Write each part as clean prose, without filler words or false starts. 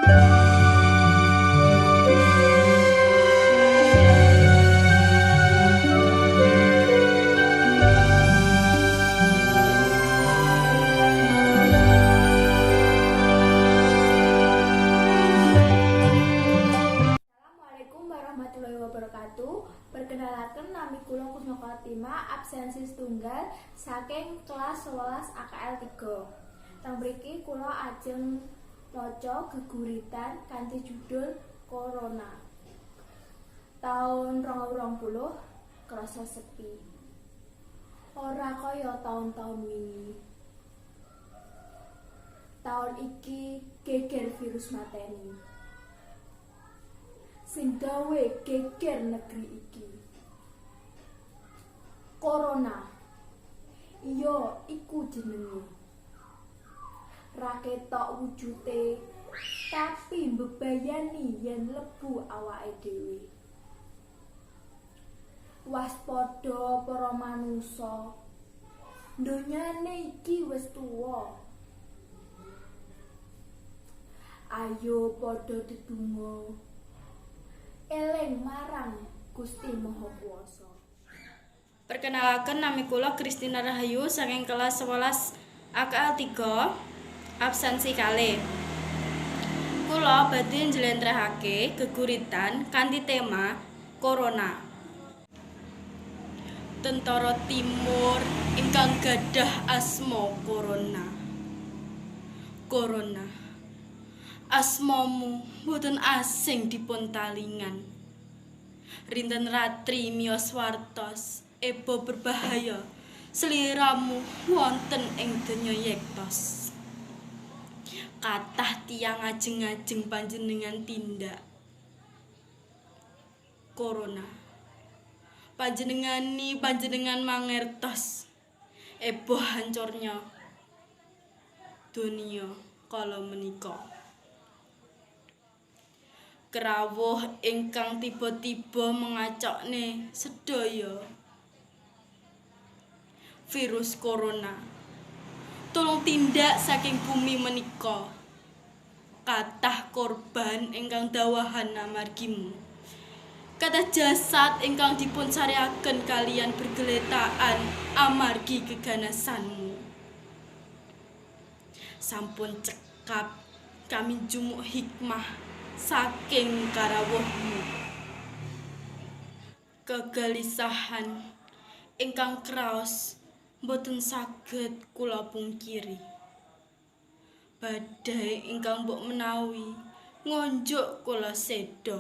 Assalamualaikum warahmatullahi wabarakatuh. Perkenalkan nami kula Kusno Khotimah, absensi setunggal saking kelas 11 AKL 3. Teng mriki kula ajeng maca geguritan kanthi judul Corona. Taun 2020 krasa sepi. Ora kaya taun-taun wingi. Taun iki geger virus mateni. Sing gawe geger negeri iki. Corona. Iya, iku jenenge. Ra ketok wujute, tapi mbebayani yen lebu awake dhewe. Waspada para manungsa. Donyane iki wis tuwa. Ayo padha dedonga. Eling marang Gusti Maha Kuwasa. Perkenalkan nami kula Kristina Rahayu saking kelas 11 AKL 3 absensi kalih. Kula badhe njlentrehake geguritan kanthi tema Corona. Tentara Timur ingkang gadah asma Corona. Corona. Asmamu boten asing dipun talingan. Rinten ratri miyos wartos, ebo berbahaya, seliramu wonten ing donya yektos. Kathah tiyang ajeng-ajeng panjenengan tindak. Corona. Panjenengan mangertos, ebo hancurnya dunia kala menika. Kerawuh ingkang tiba-tiba mengacokne sedaya. Virus Corona. Tulung tindak saking bumi menika. Kathah korban ingkang dawahan amargimu. Kathah jasad ingkang dipun sariaken kalian bergeletaan amargi keganasanmu. Sampun cekap kami jumuk hikmah saking karawuhmu. Kegelisahan ingkang kraos boten saged kula pungkiri. Badai ingkang mbok menawi ngonjuk kula seda.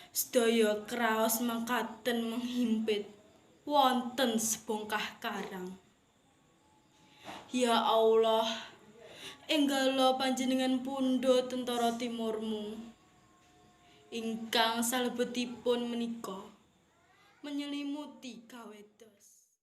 Sedaya kraos mangkaten menghimpit wonten sebongkah karang. Ya Allah, enggala panjenengan pundha tentara timurmu ingkang salebetipun menika menyelimuti kawedos.